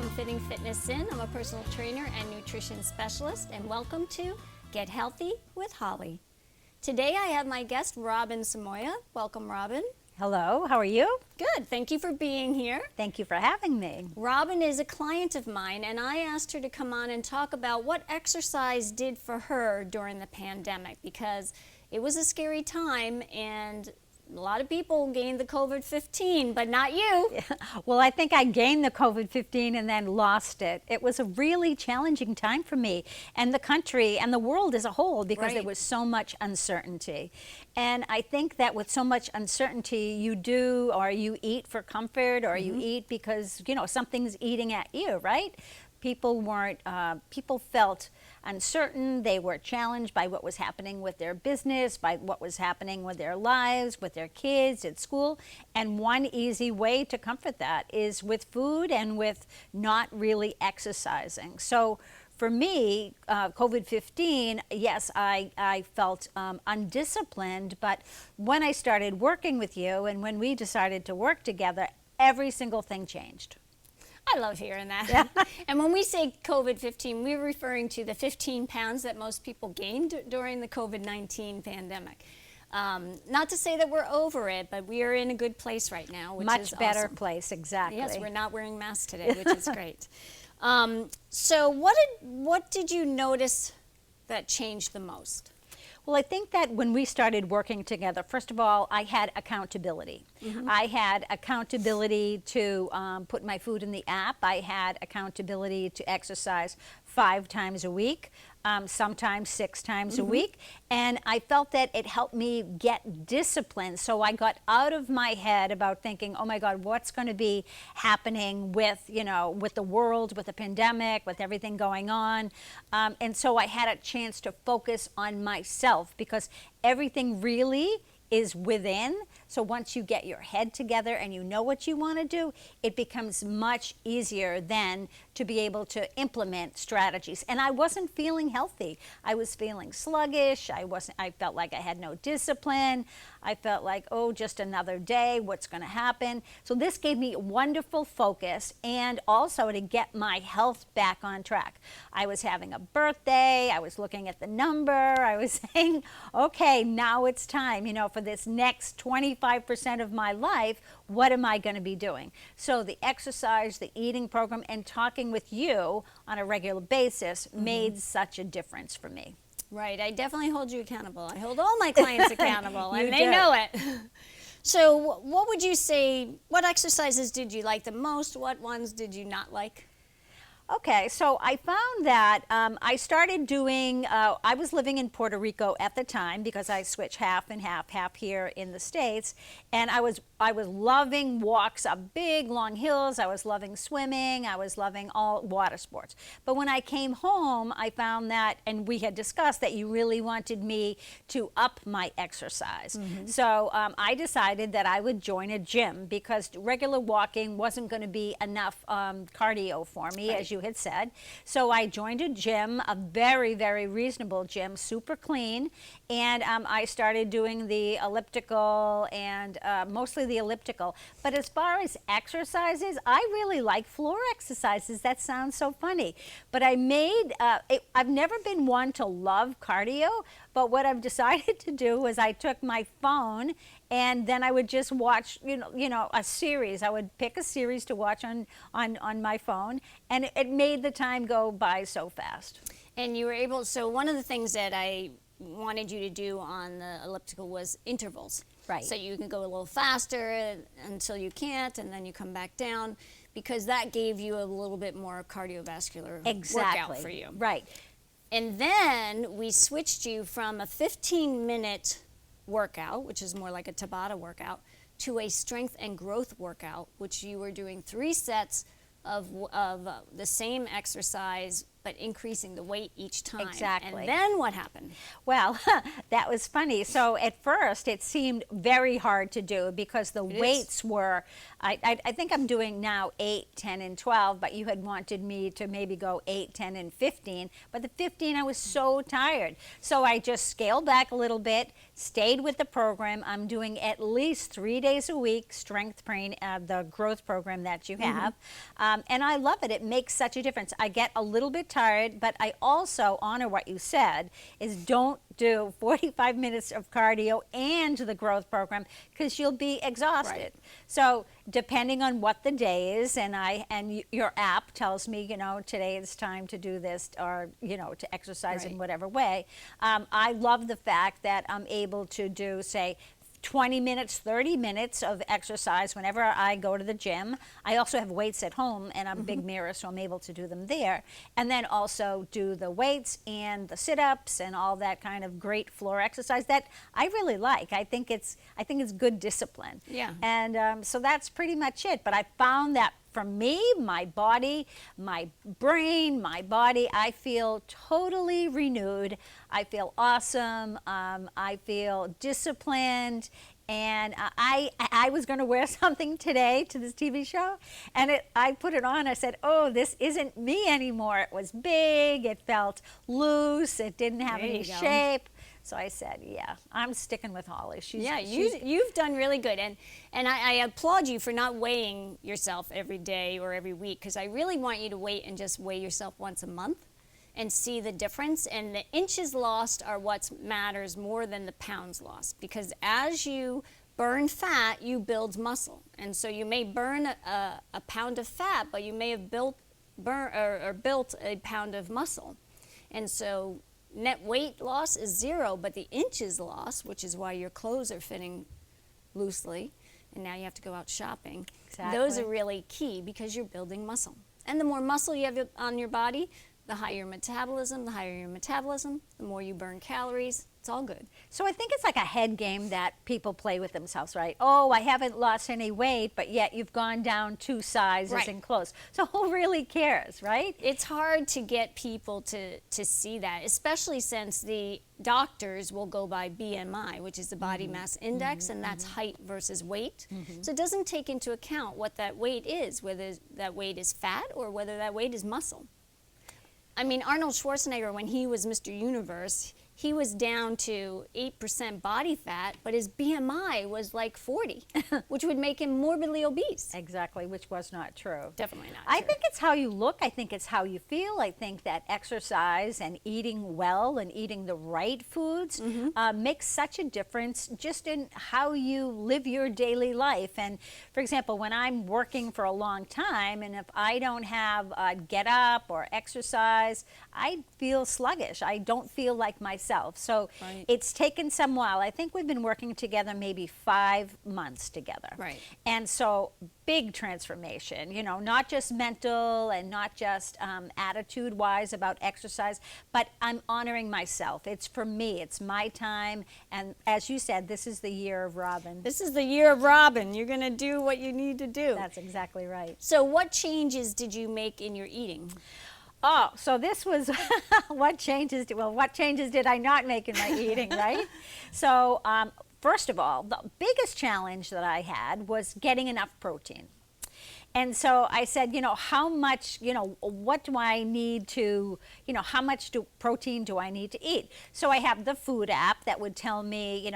from Fitting Fitness In. I'm a personal trainer and nutrition specialist, and welcome to Get Healthy with Holly. Today I have my guest, Robin Samora. Welcome, Robin. Hello, how are you? Good, thank you for being here. Thank you for having me. Robin is a client of mine, and I asked her to come on and talk about what exercise did for her during the pandemic, because it was a scary time and a lot of people gained the COVID-15, but not you. Yeah. Well, I think I gained the COVID-15 and then lost it. It was a really challenging time for me and the country and the world as a whole because there was so much uncertainty. And I think that with so much uncertainty, you do or you eat for comfort or you eat because, you know, something's eating at you, right? People felt uncertain. They were challenged by what was happening with their business, by what was happening with their lives, with their kids at school. And one easy way to comfort that is with food and with not really exercising. So for me, COVID-15, yes, I felt undisciplined, but when I started working with you and when we decided to work together, every single thing changed. I love hearing that. Yeah. And when we say COVID-15, we're referring to the 15 pounds that most people gained during the COVID-19 pandemic. Not to say that we're over it, but we are in a good place right now, which is much better awesome. place, exactly. Yes, we're not wearing masks today, which is great. So what did you notice that changed the most? Well, I think that when we started working together, first of all, I had accountability. I had accountability to put my food in the app. I had accountability to exercise 5 times a week, sometimes 6 times a week. And I felt that it helped me get disciplined. So I got out of my head about thinking, oh my God, what's going to be happening with, you know, with the world, with the pandemic, with everything going on. And so I had a chance to focus on myself because everything really is within. So once you get your head together and you know what you want to do, it becomes much easier then to be able to implement strategies. And I wasn't feeling healthy. I was feeling sluggish. I felt like I had no discipline. I felt like, oh, just another day, what's going to happen? So this gave me wonderful focus and also to get my health back on track. I was having a birthday. I was looking at the number. I was saying, okay, now it's time, you know, for this next 25% of my life, what am I going to be doing? So the exercise, the eating program, and talking with you on a regular basis made such a difference for me. Right, I definitely hold you accountable. I hold all my clients accountable, and they do. know it. So what would you say, what exercises did you like the most? What ones did you not like? Okay, so I found that I started doing, I was living in Puerto Rico at the time because I switched half and half here in the States, and I was loving walks up big, long hills. I was loving swimming. I was loving all water sports. But when I came home, I found that, and we had discussed that you really wanted me to up my exercise. So I decided that I would join a gym because regular walking wasn't going to be enough cardio for me, as you had said. So I joined a gym, a very, very reasonable gym, super clean, and I started doing the elliptical and mostly the elliptical. But as far as exercises, I really like floor exercises. That sounds so funny. But I made, I've never been one to love cardio, but what I've decided to do was I took my phone and then I would just watch, you know, a series. I would pick a series to watch on my phone, and it made the time go by so fast. And you were able, so one of the things that I wanted you to do on the elliptical was intervals. Right. So you can go a little faster until you can't, and then you come back down, because that gave you a little bit more cardiovascular workout for you. Right. And then we switched you from a 15-minute workout, which is more like a Tabata workout, to a strength and growth workout, which you were doing 3 sets of the same exercise, but increasing the weight each time. Exactly. And then what happened? Well, that was funny. So at first it seemed very hard to do because the weights were, I think I'm doing now 8, 10, and 12, but you had wanted me to maybe go 8, 10, and 15. But the 15, I was so tired. So I just scaled back a little bit, stayed with the program. I'm doing at least 3 days a week strength training, the growth program that you have. And I love it. It makes such a difference. I get a little bit tired, but I also honor what you said, is don't do 45 minutes of cardio and the growth program, because you'll be exhausted. Right. So depending on what the day is, and your app tells me, today it's time to do this, or to exercise in whatever way. I love the fact that I'm able to do, say, 20 minutes, 30 minutes of exercise whenever I go to the gym. I also have weights at home, and I'm a big mirror, so I'm able to do them there. And then also do the weights and the sit-ups and all that kind of great floor exercise that I really like. I think it's good discipline. Yeah. And so that's pretty much it. But I found that for me, my body, my brain, my body, I feel totally renewed. I feel awesome. I feel disciplined. And I was going to wear something today to this TV show, and I put it on. I said, oh, this isn't me anymore. It was big. It felt loose. It didn't have any shape. So I said, yeah, I'm sticking with Holly. You've done really good. And I applaud you for not weighing yourself every day or every week, because I really want you to wait and just weigh yourself once a month and see the difference. And the inches lost are what matters more than the pounds lost, because as you burn fat, you build muscle. And so you may burn a pound of fat, but you may have built a pound of muscle. And so net weight loss is 0, but the inches lost, which is why your clothes are fitting loosely, and now you have to go out shopping. Exactly. Those are really key, because you're building muscle. And the more muscle you have on your body, the higher your metabolism. The higher your metabolism, the more you burn calories. It's all good. So I think it's like a head game that people play with themselves, right? Oh, I haven't lost any weight, but yet you've gone down 2 sizes in clothes. So who really cares, right? It's hard to get people to see that, especially since the doctors will go by BMI, which is the body mass index, and that's height versus weight. So it doesn't take into account what that weight is, whether that weight is fat or whether that weight is muscle. I mean, Arnold Schwarzenegger, when he was Mr. Universe, he was down to 8% body fat, but his BMI was like 40, which would make him morbidly obese. Exactly, which was not true. Definitely not I true. think it's how you look. I think it's how you feel. I think that exercise and eating well and eating the right foods makes such a difference just in how you live your daily life. And for example, when I'm working for a long time, and if I don't have get up or exercise, I feel sluggish. I don't feel like myself. So it's taken some while. I think we've been working together maybe 5 months together. Right. And so big transformation, not just mental and not just attitude-wise about exercise, but I'm honoring myself. It's for me. It's my time. And as you said, this is the year of Robin. This is the year of Robin. You're going to do what you need to do. That's exactly right. So what changes did you make in your eating? Oh, so this was what changes did I not make in my eating, right? So first of all, the biggest challenge that I had was getting enough protein. And so I said, how much, what do I need to, how much protein do I need to eat? So I have the food app that would tell me,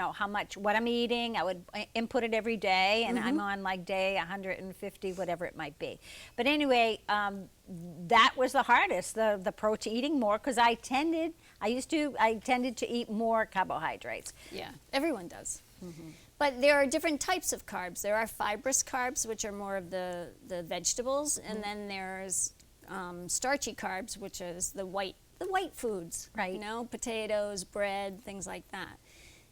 what I'm eating. I would input it every day, and I'm on like day 150, whatever it might be. But anyway, that was the hardest, the protein, eating more, because I tended to eat more carbohydrates. Yeah, everyone does. But there are different types of carbs. There are fibrous carbs, which are more of the vegetables, and then there's starchy carbs, which is the white foods, right? Potatoes, bread, things like that.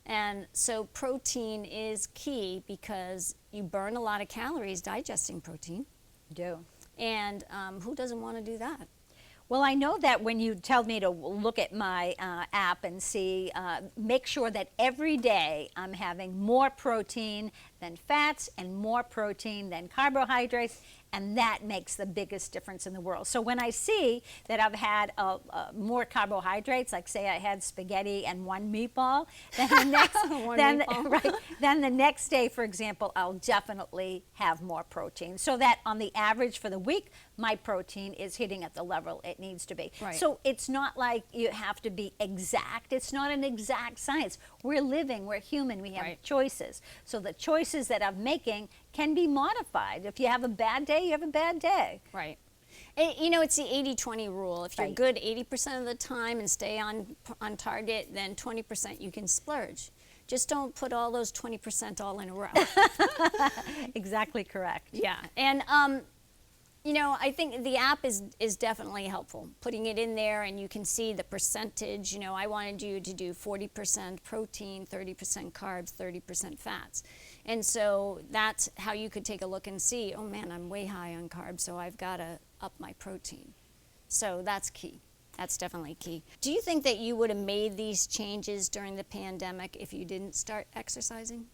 And so protein is key, because you burn a lot of calories digesting protein. You do. And who doesn't want to do that? Well, I know that when you tell me to look at my app and see, make sure that every day I'm having more protein than fats and more protein than carbohydrates, and that makes the biggest difference in the world. So when I see that I've had more carbohydrates, like say I had spaghetti and one meatball, then the next, then the next day, for example, I'll definitely have more protein. So that on the average for the week, my protein is hitting at the level it needs to be. Right. So it's not like you have to be exact. It's not an exact science. We're living, we're human, we have choices. So the choices that I'm making can be modified. If you have a bad day, you have a bad day. Right. You know, it's the 80-20 rule. If you're good 80% of the time and stay on target, then 20% you can splurge. Just don't put all those 20% all in a row. Exactly correct. Yeah. And you know, I think the app is definitely helpful. Putting it in there and you can see the percentage. You know, I wanted you to do 40% protein, 30% carbs, 30% fats. And so that's how you could take a look and see, oh man, I'm way high on carbs, so I've got to up my protein. So that's key. That's definitely key. Do you think that you would have made these changes during the pandemic if you didn't start exercising?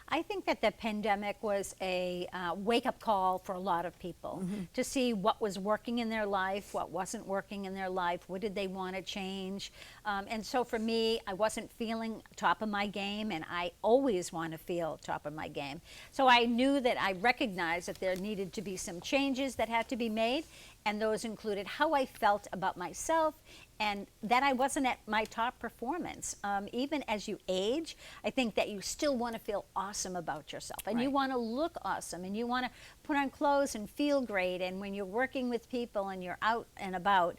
I think that the pandemic was a wake-up call for a lot of people to see what was working in their life, what wasn't working in their life, what did they want to change. And so for me, I wasn't feeling top of my game, and I always want to feel top of my game. So I knew that I recognized that there needed to be some changes that had to be made, and those included how I felt about myself and that I wasn't at my top performance. Even as you age, I think that you still want to feel awesome about yourself, and you want to look awesome, and you want to put on clothes and feel great. And when you're working with people and you're out and about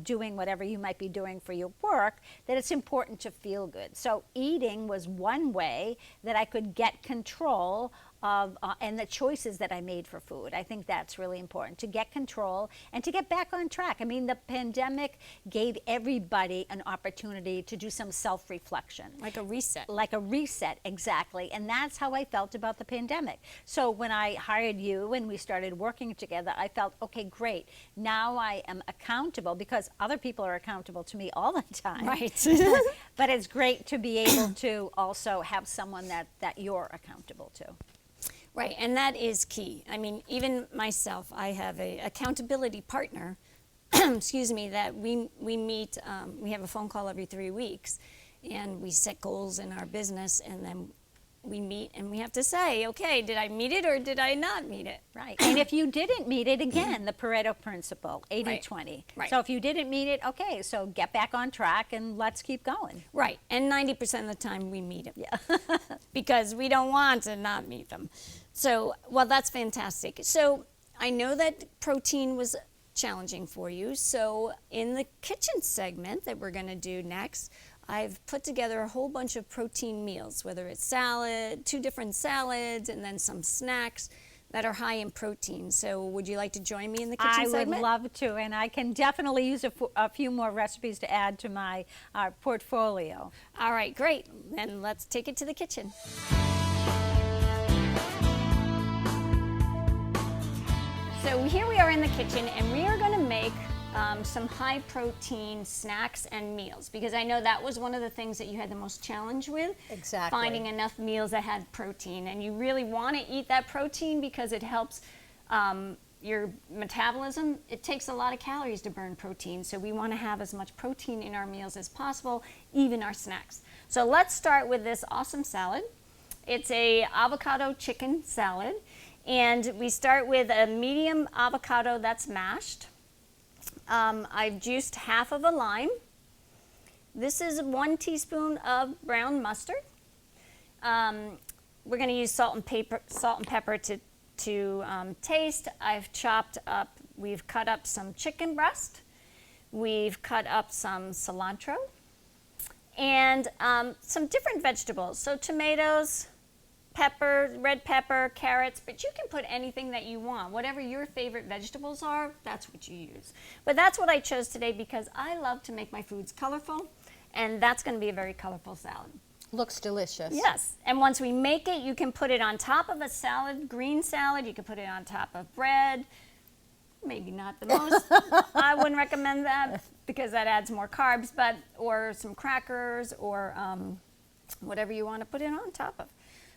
doing whatever you might be doing for your work, that it's important to feel good. So eating was one way that I could get control of and the choices that I made for food. I think that's really important, to get control and to get back on track. I mean, the pandemic gave everybody an opportunity to do some self-reflection. Like a reset. Like a reset, exactly. And that's how I felt about the pandemic. So when I hired you and we started working together, I felt, okay, great. Now I am accountable, because other people are accountable to me all the time. Right. But it's great to be able to also have someone that you're accountable to. Right, and that is key. I mean, even myself, I have an accountability partner, excuse me, that we meet, we have a phone call every 3 weeks, and we set goals in our business, and then we meet and we have to say, okay, did I meet it or did I not meet it? Right. And if you didn't meet it, again, the Pareto principle, 80-20. Right. So if you didn't meet it, okay, so get back on track and let's keep going. Right. And 90% of the time we meet them. Yeah. Because we don't want to not meet them. So, well, that's fantastic. So I know that protein was challenging for you. So in the kitchen segment that we're going to do next, I've put together a whole bunch of protein meals, whether it's salad, 2 different salads, and then some snacks that are high in protein. So would you like to join me in the kitchen segment? I would love to, and I can definitely use a few more recipes to add to my portfolio. All right, great. Then let's take it to the kitchen. So here we are in the kitchen, and we are going to make some high protein snacks and meals, because I know that was one of the things that you had the most challenge with. Exactly. Finding enough meals that had protein, and you really want to eat that protein because it helps your metabolism. It takes a lot of calories to burn protein, so we want to have as much protein in our meals as possible, even our snacks. So let's start with this awesome salad. It's a avocado chicken salad, and we start with a medium avocado that's mashed. I've juiced half of a lime. This is 1 teaspoon of brown mustard. We're going to use salt and pepper to taste. We've cut up some chicken breast. We've cut up some cilantro and some different vegetables. So tomatoes, pepper, red pepper, carrots, but you can put anything that you want. Whatever your favorite vegetables are, that's what you use. But that's what I chose today because I love to make my foods colorful, and that's going to be a very colorful salad. Looks delicious. Yes, and once we make it, you can put it on top of a salad, green salad. You can put it on top of bread. Maybe not the most. I wouldn't recommend that because that adds more carbs, or some crackers or whatever you want to put it on top of.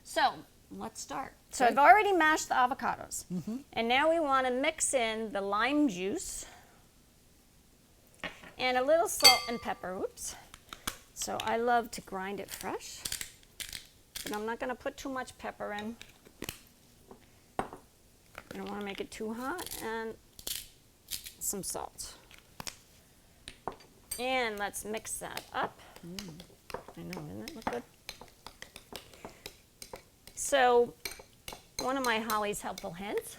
So let's start. So I've already mashed the avocados. Mm-hmm. And now we want to mix in the lime juice and a little salt and pepper. Oops. So I love to grind it fresh, but I'm not going to put too much pepper in. I don't want to make it too hot. And some salt. And let's mix that up. I know, doesn't that look good? So one of my Holly's helpful hints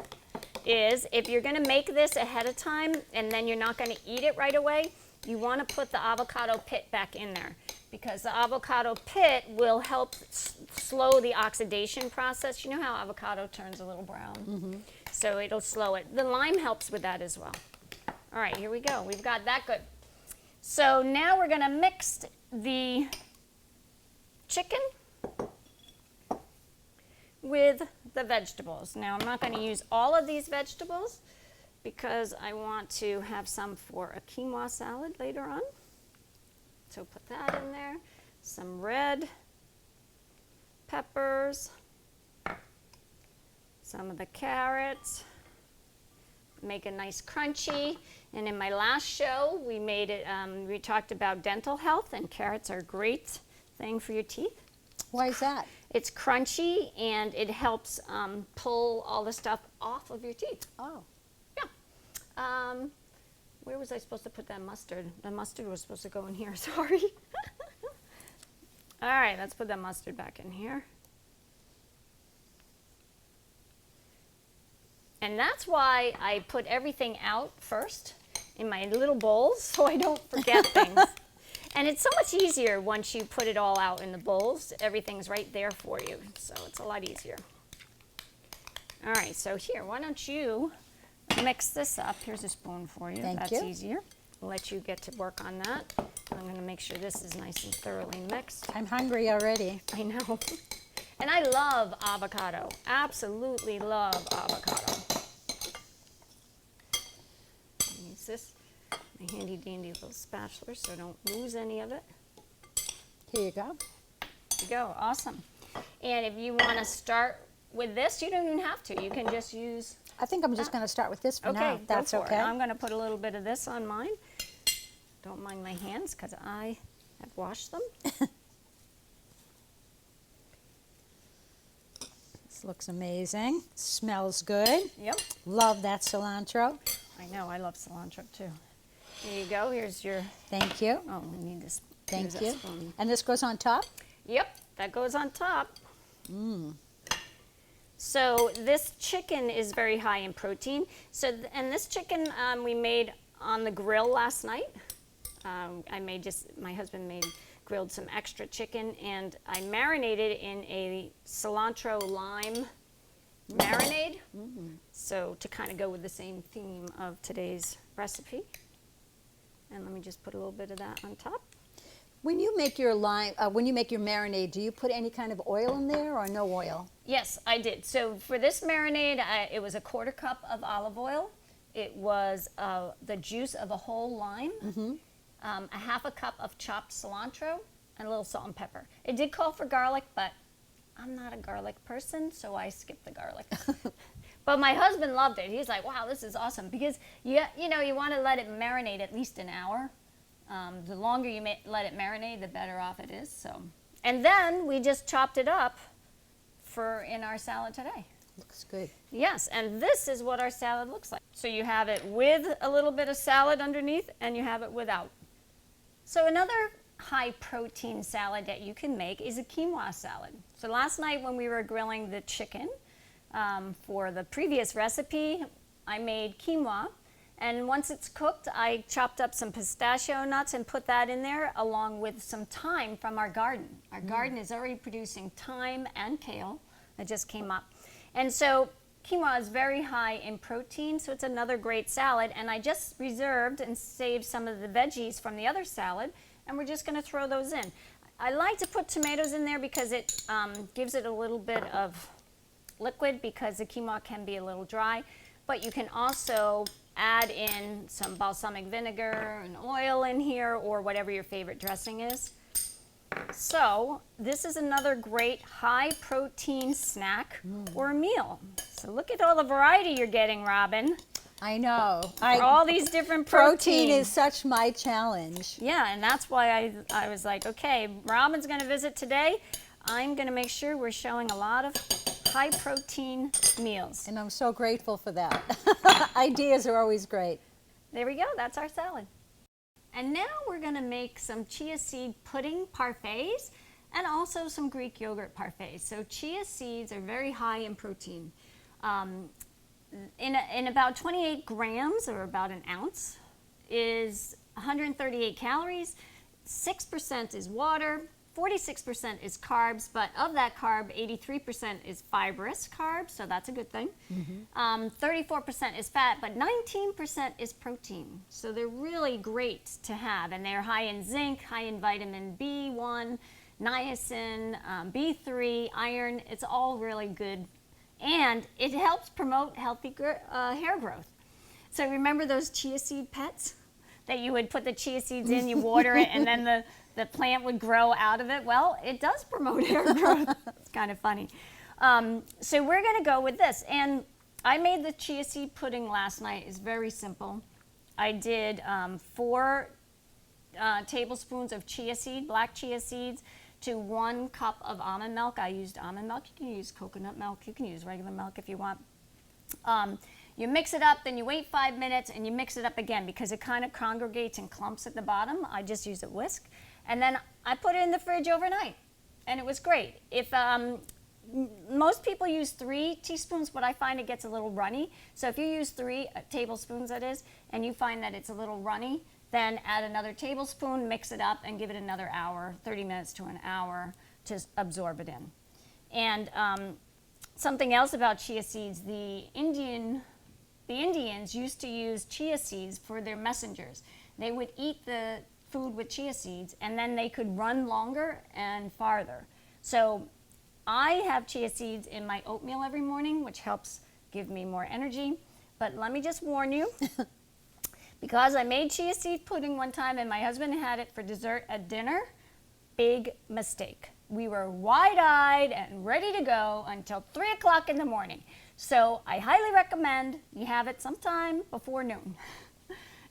is if you're going to make this ahead of time and then you're not going to eat it right away, you want to put the avocado pit back in there, because the avocado pit will help slow the oxidation process. You know how avocado turns a little brown? Mm-hmm. So it'll slow it. The lime helps with that as well. All right, here we go. We've got that good. So now we're going to mix the chicken with the vegetables. Now I'm not going to use all of these vegetables because I want to have some for a quinoa salad later on. So put that in there. Some red peppers, some of the carrots. Make a nice crunchy. And in my last show, we made it. We talked about dental health, and carrots are a great thing for your teeth. Why is that? It's crunchy and it helps pull all the stuff off of your teeth. Oh. Yeah. Where was I supposed to put that mustard? The mustard was supposed to go in here. Sorry. All right, let's put the mustard back in here. And that's why I put everything out first in my little bowls so I don't forget things. And it's so much easier once you put it all out in the bowls. Everything's right there for you, so it's a lot easier. All right, so here, why don't you mix this up. Here's a spoon for you. Thank That's you. easier. I'll let you get to work on that. I'm going to make sure this is nice and thoroughly mixed. I'm hungry already. I know. And I love avocado. Absolutely love avocado. Use this, my handy dandy little spatula, so don't lose any of it. Here you go. There you go. Awesome. And if you want to start with this, you don't even have to. You can just use... I think I'm just going to start with this for now. Okay, If that's go for okay. it. I'm going to put a little bit of this on mine. Don't mind my hands because I have washed them. This looks amazing. Smells good. Yep. Love that cilantro. I know. I love cilantro too. Here you go. Here's your... Thank you. Oh, I need this. Thank use that you. spoon. And this goes on top? Yep. That goes on top. Mmm. So this chicken is very high in protein. So, and this chicken we made on the grill last night. My husband grilled some extra chicken, and I marinated in a cilantro lime marinade. Mm-hmm. So to kind of go with the same theme of today's recipe. And let me just put a little bit of that on top. When you make your marinade, do you put any kind of oil in there or no oil? Yes, I did. So for this marinade, it was a 1/4 cup of olive oil. It was the juice of a whole lime, a 1/2 cup of chopped cilantro, and a little salt and pepper. It did call for garlic, but I'm not a garlic person, so I skipped the garlic. But my husband loved it. He's like, wow, this is awesome. Because, you want to let it marinate at least an hour. The longer you let it marinate, the better off it is. So, and then we just chopped it up in our salad today. Looks good. Yes, and this is what our salad looks like. So you have it with a little bit of salad underneath, and you have it without. So another high protein salad that you can make is a quinoa salad. So last night when we were grilling the chicken for the previous recipe, I made quinoa. And once it's cooked, I chopped up some pistachio nuts and put that in there along with some thyme from our garden. Our garden is already producing thyme and kale that just came up. And so quinoa is very high in protein, so it's another great salad. And I just reserved and saved some of the veggies from the other salad, and we're just going to throw those in. I like to put tomatoes in there because it gives it a little bit of liquid, because the quinoa can be a little dry. But you can also add in some balsamic vinegar and oil in here, or whatever your favorite dressing is. So this is another great high protein snack or meal. So look at all the variety you're getting, Robin. I know. All these different Protein proteins. is such my challenge. Yeah, and that's why I was like, okay, Robin's going to visit today. I'm going to make sure we're showing a lot of high protein meals. And I'm so grateful for that. Ideas are always great. There we go. That's our salad. And now we're going to make some chia seed pudding parfaits and also some Greek yogurt parfaits. So chia seeds are very high in protein. In about 28 grams, or about an ounce, is 138 calories. 6% is water, 46% is carbs, but of that carb, 83% is fibrous carbs, so that's a good thing. 34% is fat, but 19% is protein. So they're really great to have, and they're high in zinc, high in vitamin B1, niacin, B3, iron. It's all really good, and it helps promote healthy hair growth. So remember those chia seed pets that you would put the chia seeds in, you water it, and then the plant would grow out of it? Well, it does promote hair growth. It's kind of funny. So we're going to go with this. And I made the chia seed pudding last night. It's very simple. I did 4 tablespoons of chia seed, black chia seeds, to 1 cup of almond milk. I used almond milk. You can use coconut milk. You can use regular milk if you want. You mix it up, then you wait 5 minutes, and you mix it up again because it kind of congregates in clumps at the bottom. I just use a whisk. And then I put it in the fridge overnight, and it was great. If most people use 3 teaspoons, but I find it gets a little runny. So if you use 3 tablespoons, that is, and you find that it's a little runny, then add another tablespoon, mix it up, and give it another hour, 30 minutes to an hour, to absorb it in. And something else about chia seeds, the Indians used to use chia seeds for their messengers. They would eat the food with chia seeds, and then they could run longer and farther. So I have chia seeds in my oatmeal every morning, which helps give me more energy. But let me just warn you, because I made chia seed pudding one time and my husband had it for dessert at dinner, big mistake. We were wide-eyed and ready to go until 3 o'clock in the morning. So I highly recommend you have it sometime before noon,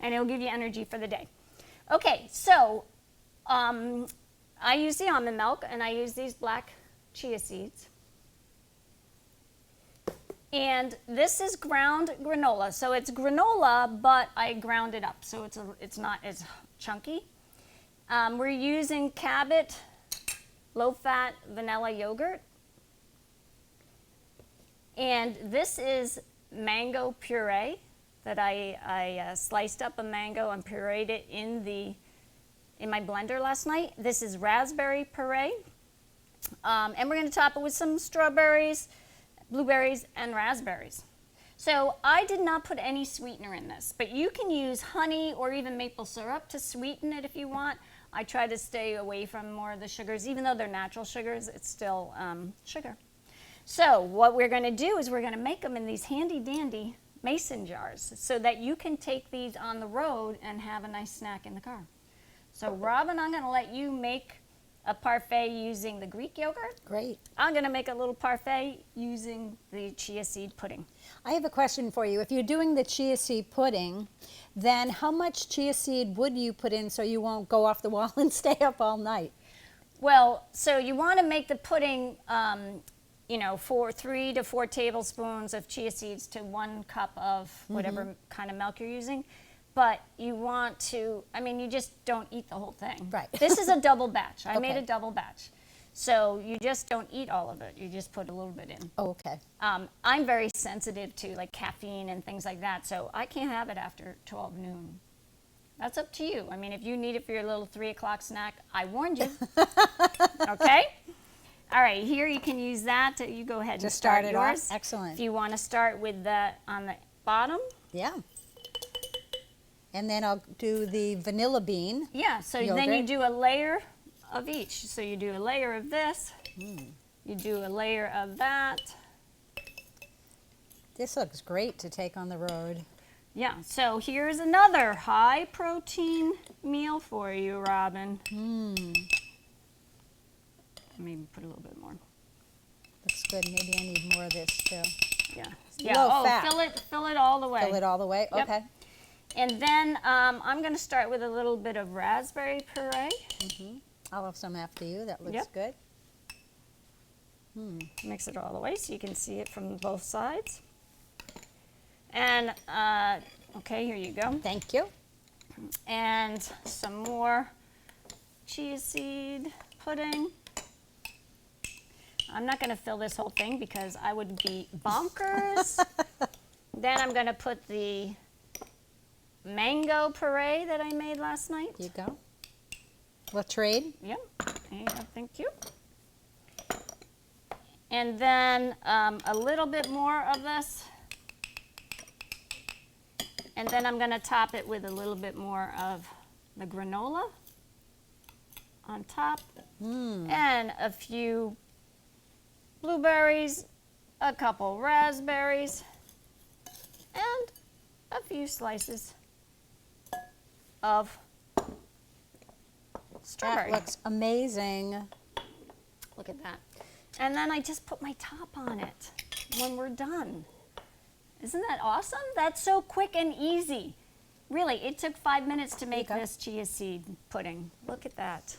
and it'll give you energy for the day. Okay, so I use the almond milk, and I use these black chia seeds. And this is ground granola. So it's granola, but I ground it up, so it's not as chunky. We're using Cabot low-fat vanilla yogurt. And this is mango puree that I sliced up a mango and pureed it in my blender last night. This is raspberry puree. And we're going to top it with some strawberries, blueberries, and raspberries. So I did not put any sweetener in this, but you can use honey or even maple syrup to sweeten it if you want. I try to stay away from more of the sugars. Even though they're natural sugars, it's still sugar. So what we're going to do is we're going to make them in these handy-dandy mason jars so that you can take these on the road and have a nice snack in the car. So Robin, I'm going to let you make a parfait using the Greek yogurt. Great. I'm going to make a little parfait using the chia seed pudding. I have a question for you. If you're doing the chia seed pudding, then how much chia seed would you put in so you won't go off the wall and stay up all night? Well, so you want to make the pudding, 3 to 4 tablespoons of chia seeds to 1 cup of whatever kind of milk you're using. But you want to, you just don't eat the whole thing. Right. This is a double batch. I Okay. made a double batch. So you just don't eat all of it. You just put a little bit in. Oh, okay. I'm very sensitive to like caffeine and things like that, so I can't have it after 12 noon. That's up to you. If you need it for your little 3 o'clock snack, I warned you. Okay? All right, here you can use that. You go ahead and Just start start it yours. off. Excellent. If you want to start with on the bottom. Yeah. And then I'll do the vanilla bean. Yeah, so yogurt. then you do a layer of each. So you do a layer of this. You do a layer of that. This looks great to take on the road. Yeah, so here's another high protein meal for you, Robin. Maybe put a little bit more. Looks good. Maybe I need more of this too. Yeah. Low fat. Fill it all the way. Fill it all the way? Yep. Okay. And then I'm going to start with a little bit of raspberry puree. I'll have some after you. That looks Yep. good. Mix it all the way so you can see it from both sides. And, okay, here you go. Thank you. And some more chia seed pudding. I'm not going to fill this whole thing because I would be bonkers. Then I'm going to put the mango puree that I made last night. Here you go. We'll trade. Yep. There you go. Thank you. And then a little bit more of this. And then I'm going to top it with a little bit more of the granola on top. And a few blueberries, a couple raspberries, and a few slices of strawberry. That looks amazing. Look at that. And then I just put my top on it when we're done. Isn't that awesome? That's so quick and easy. Really, it took 5 minutes to make this chia seed pudding. Look at that.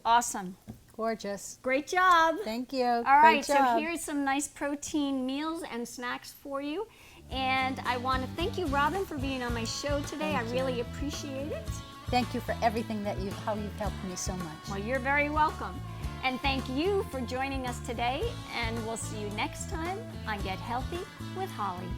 Awesome. Gorgeous. Great job. Thank you. All right, Great job. so here's some nice protein meals and snacks for you. And I want to thank you, Robin, for being on my show today. I really appreciate it. Thank you for everything that how you've helped me so much. Well, you're very welcome. And thank you for joining us today. And we'll see you next time on Get Healthy with Holly.